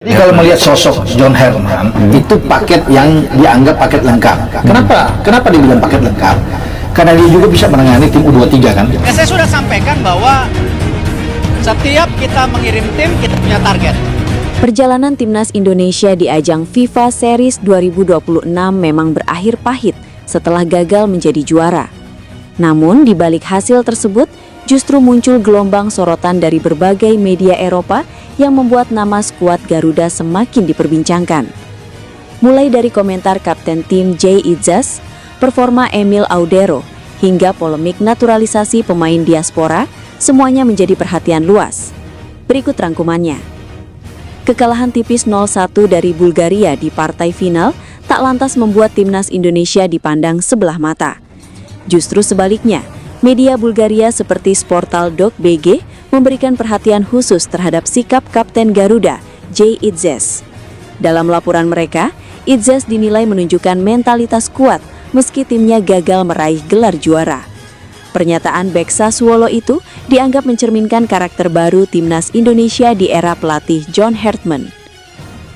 Jadi kalau melihat sosok John Herman, itu paket yang dianggap paket lengkap. Kenapa dibilang paket lengkap? Karena dia juga bisa menangani tim U23 kan. Ya, saya sudah sampaikan bahwa setiap kita mengirim tim, kita punya target. Perjalanan timnas Indonesia di ajang FIFA Series 2026 memang berakhir pahit setelah gagal menjadi juara. Namun di balik hasil tersebut, justru muncul gelombang sorotan dari berbagai media Eropa yang membuat nama skuad Garuda semakin diperbincangkan. Mulai dari komentar kapten tim Jay Itzes, performa Emil Audero, hingga polemik naturalisasi pemain diaspora, semuanya menjadi perhatian luas. Berikut rangkumannya. Kekalahan tipis 0-1 dari Bulgaria di partai final tak lantas membuat timnas Indonesia dipandang sebelah mata. Justru sebaliknya, media Bulgaria seperti Sportal.bg memberikan perhatian khusus terhadap sikap Kapten Garuda, Jay Itzes. Dalam laporan mereka, Itzes dinilai menunjukkan mentalitas kuat meski timnya gagal meraih gelar juara. Pernyataan bek Sassuolo itu dianggap mencerminkan karakter baru timnas Indonesia di era pelatih John Herman.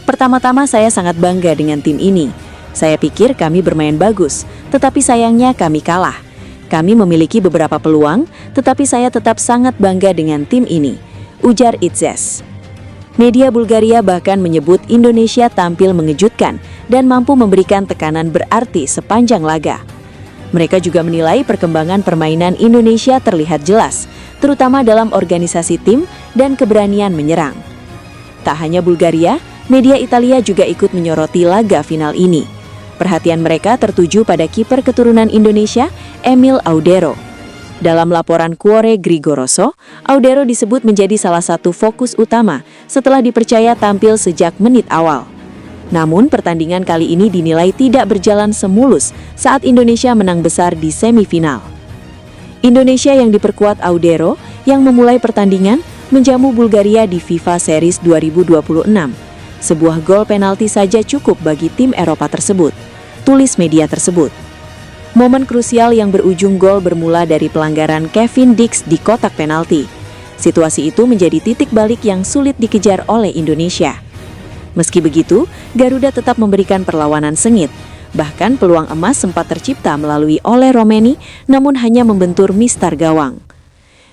Pertama-tama saya sangat bangga dengan tim ini. Saya pikir kami bermain bagus, tetapi sayangnya kami kalah. Kami memiliki beberapa peluang, tetapi saya tetap sangat bangga dengan tim ini, ujar Itzes. Media Bulgaria bahkan menyebut Indonesia tampil mengejutkan dan mampu memberikan tekanan berarti sepanjang laga. Mereka juga menilai perkembangan permainan Indonesia terlihat jelas, terutama dalam organisasi tim dan keberanian menyerang. Tak hanya Bulgaria, media Italia juga ikut menyoroti laga final ini. Perhatian mereka tertuju pada kiper keturunan Indonesia, Emil Audero. Dalam laporan Cuore Grigoroso, Audero disebut menjadi salah satu fokus utama setelah dipercaya tampil sejak menit awal. Namun, pertandingan kali ini dinilai tidak berjalan semulus saat Indonesia menang besar di semifinal. Indonesia yang diperkuat Audero, yang memulai pertandingan, menjamu Bulgaria di FIFA Series 2026. Sebuah gol penalti saja cukup bagi tim Eropa tersebut, tulis media tersebut. Momen krusial yang berujung gol bermula dari pelanggaran Kevin Dix di kotak penalti. Situasi itu menjadi titik balik yang sulit dikejar oleh Indonesia. Meski begitu, Garuda tetap memberikan perlawanan sengit. Bahkan peluang emas sempat tercipta melalui Ole Romeni, namun hanya membentur mistar gawang.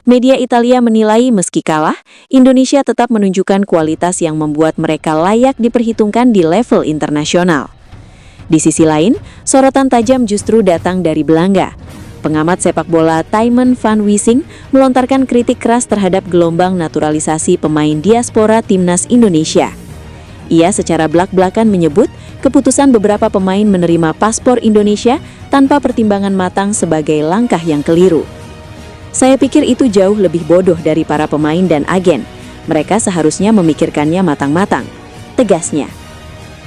Media Italia menilai meski kalah, Indonesia tetap menunjukkan kualitas yang membuat mereka layak diperhitungkan di level internasional. Di sisi lain, sorotan tajam justru datang dari Belanda. Pengamat sepak bola Tijmen van Wissing melontarkan kritik keras terhadap gelombang naturalisasi pemain diaspora timnas Indonesia. Ia secara belak-belakan menyebut keputusan beberapa pemain menerima paspor Indonesia tanpa pertimbangan matang sebagai langkah yang keliru. Saya pikir itu jauh lebih bodoh dari para pemain dan agen. Mereka seharusnya memikirkannya matang-matang, tegasnya.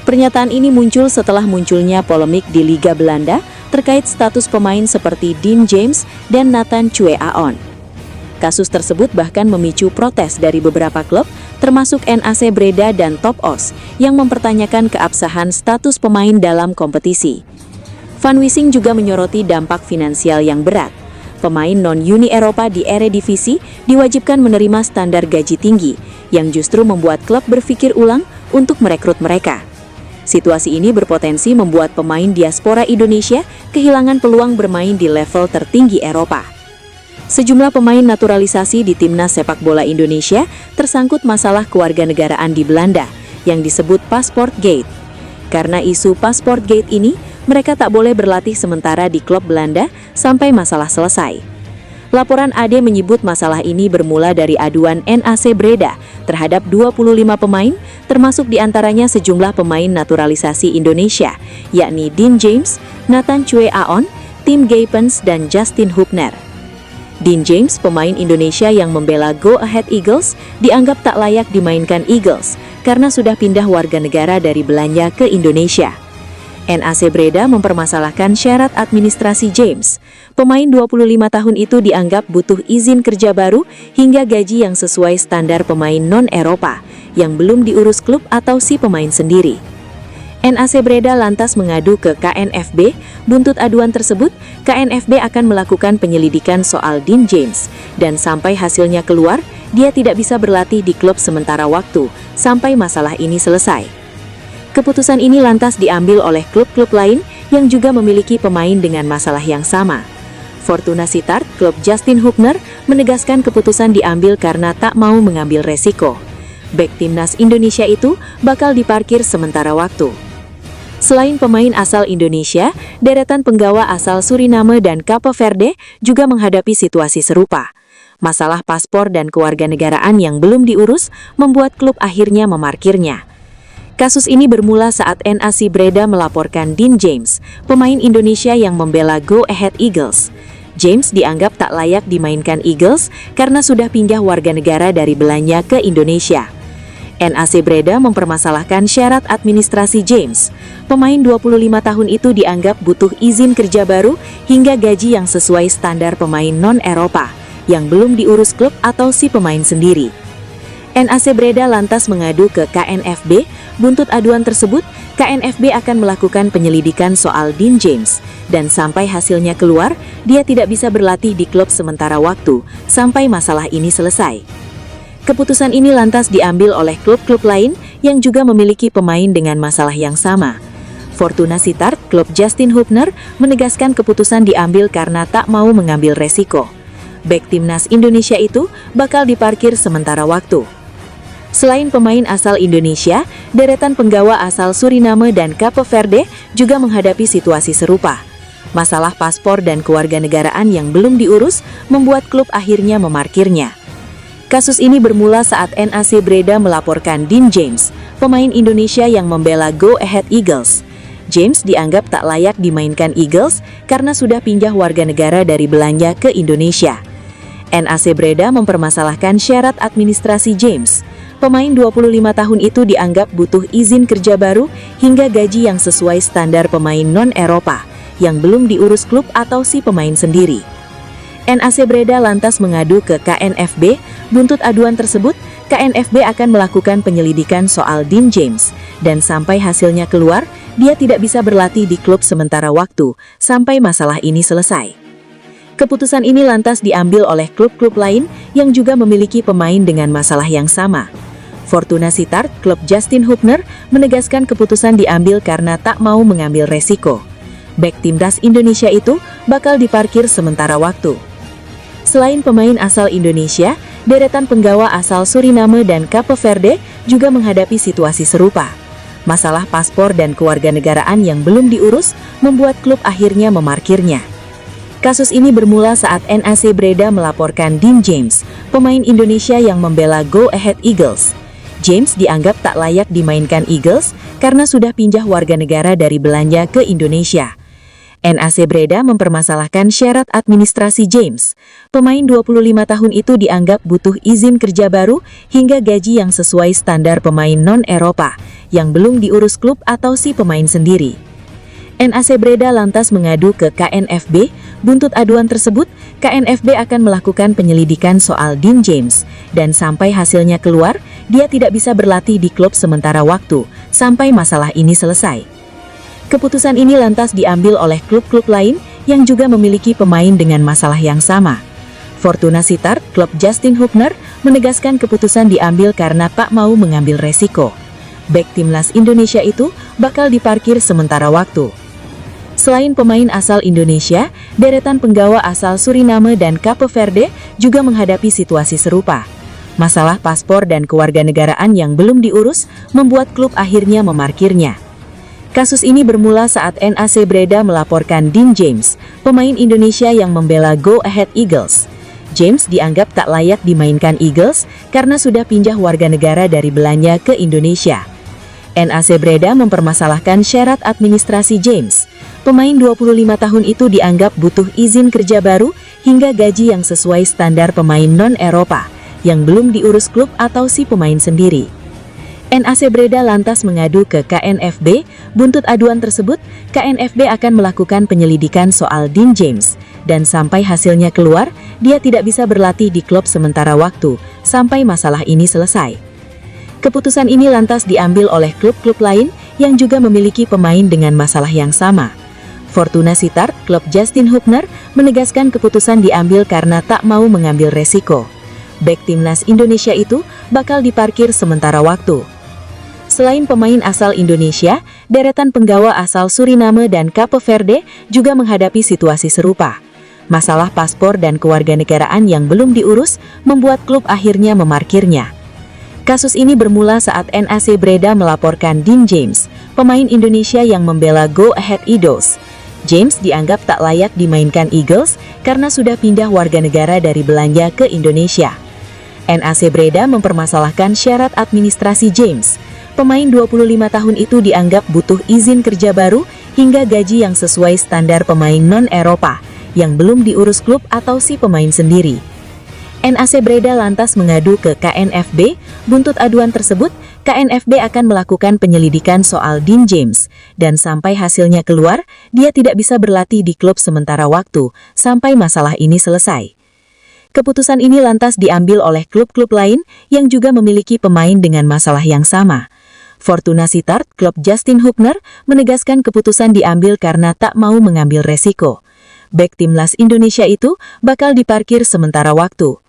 Pernyataan ini muncul setelah munculnya polemik di Liga Belanda terkait status pemain seperti Dean James dan Nathan Cue Aon. Kasus tersebut bahkan memicu protes dari beberapa klub, termasuk NAC Breda dan Top Os, yang mempertanyakan keabsahan status pemain dalam kompetisi. Van Wissing juga menyoroti dampak finansial yang berat. Pemain non-Uni Eropa di Eredivisie diwajibkan menerima standar gaji tinggi, yang justru membuat klub berpikir ulang untuk merekrut mereka. Situasi ini berpotensi membuat pemain diaspora Indonesia kehilangan peluang bermain di level tertinggi Eropa. Sejumlah pemain naturalisasi di timnas sepak bola Indonesia tersangkut masalah kewarganegaraan di Belanda yang disebut Passport Gate. Karena isu Passport Gate ini, mereka tak boleh berlatih sementara di klub Belanda sampai masalah selesai. Laporan AD menyebut masalah ini bermula dari aduan NAC Breda terhadap 25 pemain, termasuk diantaranya sejumlah pemain naturalisasi Indonesia, yakni Dean James, Nathan Cue Aon, Tim Gaypens, dan Justin Hubner. Dean James, pemain Indonesia yang membela Go Ahead Eagles, dianggap tak layak dimainkan Eagles karena sudah pindah warga negara dari Belanda ke Indonesia. NAC Breda mempermasalahkan syarat administrasi James. Pemain 25 tahun itu dianggap butuh izin kerja baru hingga gaji yang sesuai standar pemain non-Eropa yang belum diurus klub atau si pemain sendiri. NAC Breda lantas mengadu ke KNFB. Buntut aduan tersebut, KNFB akan melakukan penyelidikan soal Dean James, dan sampai hasilnya keluar, dia tidak bisa berlatih di klub sementara waktu sampai masalah ini selesai. Keputusan ini lantas diambil oleh klub-klub lain yang juga memiliki pemain dengan masalah yang sama. Fortuna Sittard, klub Justin Hubner, menegaskan keputusan diambil karena tak mau mengambil resiko. Bek timnas Indonesia itu bakal diparkir sementara waktu. Selain pemain asal Indonesia, deretan penggawa asal Suriname dan Cape Verde juga menghadapi situasi serupa. Masalah paspor dan kewarganegaraan yang belum diurus membuat klub akhirnya memarkirnya. Kasus ini bermula saat NAC Breda melaporkan Dean James, pemain Indonesia yang membela Go Ahead Eagles. James dianggap tak layak dimainkan Eagles karena sudah pindah warga negara dari Belanda ke Indonesia. NAC Breda mempermasalahkan syarat administrasi James. Pemain 25 tahun itu dianggap butuh izin kerja baru hingga gaji yang sesuai standar pemain non-Eropa yang belum diurus klub atau si pemain sendiri. NAC Breda lantas mengadu ke KNFB. Buntut aduan tersebut, KNFB akan melakukan penyelidikan soal Dean James, dan sampai hasilnya keluar, dia tidak bisa berlatih di klub sementara waktu sampai masalah ini selesai. Keputusan ini lantas diambil oleh klub-klub lain yang juga memiliki pemain dengan masalah yang sama. Fortuna Sittard, klub Justin Hubner, menegaskan keputusan diambil karena tak mau mengambil resiko. Bek timnas Indonesia itu bakal diparkir sementara waktu. Selain pemain asal Indonesia, deretan penggawa asal Suriname dan Cape Verde juga menghadapi situasi serupa. Masalah paspor dan kewarganegaraan yang belum diurus membuat klub akhirnya memarkirnya. Kasus ini bermula saat NAC Breda melaporkan Dean James, pemain Indonesia yang membela Go Ahead Eagles. James dianggap tak layak dimainkan Eagles karena sudah pindah warga negara dari Belanda ke Indonesia. NAC Breda mempermasalahkan syarat administrasi James. Pemain 25 tahun itu dianggap butuh izin kerja baru hingga gaji yang sesuai standar pemain non-Eropa yang belum diurus klub atau si pemain sendiri. NAC Breda lantas mengadu ke KNFB. Buntut aduan tersebut, KNFB akan melakukan penyelidikan soal Dean James, dan sampai hasilnya keluar, dia tidak bisa berlatih di klub sementara waktu sampai masalah ini selesai. Keputusan ini lantas diambil oleh klub-klub lain yang juga memiliki pemain dengan masalah yang sama. Fortuna Sittard, klub Justin Hubner, menegaskan keputusan diambil karena tak mau mengambil resiko. Bek timnas Indonesia itu bakal diparkir sementara waktu. Selain pemain asal Indonesia, deretan penggawa asal Suriname dan Cape Verde juga menghadapi situasi serupa. Masalah paspor dan kewarganegaraan yang belum diurus membuat klub akhirnya memarkirnya. Kasus ini bermula saat NAC Breda melaporkan Dean James, pemain Indonesia yang membela Go Ahead Eagles. James dianggap tak layak dimainkan Eagles karena sudah pindah warga negara dari Belanda ke Indonesia. NAC Breda mempermasalahkan syarat administrasi James. Pemain 25 tahun itu dianggap butuh izin kerja baru hingga gaji yang sesuai standar pemain non-Eropa yang belum diurus klub atau si pemain sendiri. NAC Breda lantas mengadu ke KNFB. Buntut aduan tersebut, KNFB akan melakukan penyelidikan soal Dean James, dan sampai hasilnya keluar, dia tidak bisa berlatih di klub sementara waktu sampai masalah ini selesai. Keputusan ini lantas diambil oleh klub-klub lain yang juga memiliki pemain dengan masalah yang sama. Fortuna Sittard, klub Justin Hubner, menegaskan keputusan diambil karena tak mau mengambil resiko. Bek timnas Indonesia itu bakal diparkir sementara waktu. Selain pemain asal Indonesia, deretan penggawa asal Suriname dan Cape Verde juga menghadapi situasi serupa. Masalah paspor dan kewarganegaraan yang belum diurus membuat klub akhirnya memarkirnya. Kasus ini bermula saat NAC Breda melaporkan Dean James, pemain Indonesia yang membela Go Ahead Eagles. James dianggap tak layak dimainkan Eagles karena sudah pindah warga negara dari Belanda ke Indonesia. NAC Breda mempermasalahkan syarat administrasi James. Pemain 25 tahun itu dianggap butuh izin kerja baru hingga gaji yang sesuai standar pemain non-Eropa yang belum diurus klub atau si pemain sendiri. NAC Breda lantas mengadu ke KNFB. Buntut aduan tersebut, KNFB akan melakukan penyelidikan soal Dean James, dan sampai hasilnya keluar, dia tidak bisa berlatih di klub sementara waktu sampai masalah ini selesai. Keputusan ini lantas diambil oleh klub-klub lain yang juga memiliki pemain dengan masalah yang sama. Fortuna Sittard, klub Justin Hubner, menegaskan keputusan diambil karena tak mau mengambil resiko. bek timnas Indonesia itu bakal diparkir sementara waktu. Selain pemain asal Indonesia, deretan penggawa asal Suriname dan Cape Verde juga menghadapi situasi serupa. Masalah paspor dan kewarganegaraan yang belum diurus membuat klub akhirnya memarkirnya. Kasus ini bermula saat NAC Breda melaporkan Dean James, pemain Indonesia yang membela Go Ahead Eagles. James dianggap tak layak dimainkan Eagles karena sudah pindah warga negara dari Belanda ke Indonesia. NAC Breda mempermasalahkan syarat administrasi James. Pemain 25 tahun itu dianggap butuh izin kerja baru hingga gaji yang sesuai standar pemain non-Eropa yang belum diurus klub atau si pemain sendiri. NAC Breda lantas mengadu ke KNFB. Buntut aduan tersebut, KNFB akan melakukan penyelidikan soal Dean James, dan sampai hasilnya keluar, dia tidak bisa berlatih di klub sementara waktu, sampai masalah ini selesai. Keputusan ini lantas diambil oleh klub-klub lain yang juga memiliki pemain dengan masalah yang sama. Fortuna Sittard, klub Justin Hubner, menegaskan keputusan diambil karena tak mau mengambil resiko. Bek timnas Indonesia itu bakal diparkir sementara waktu.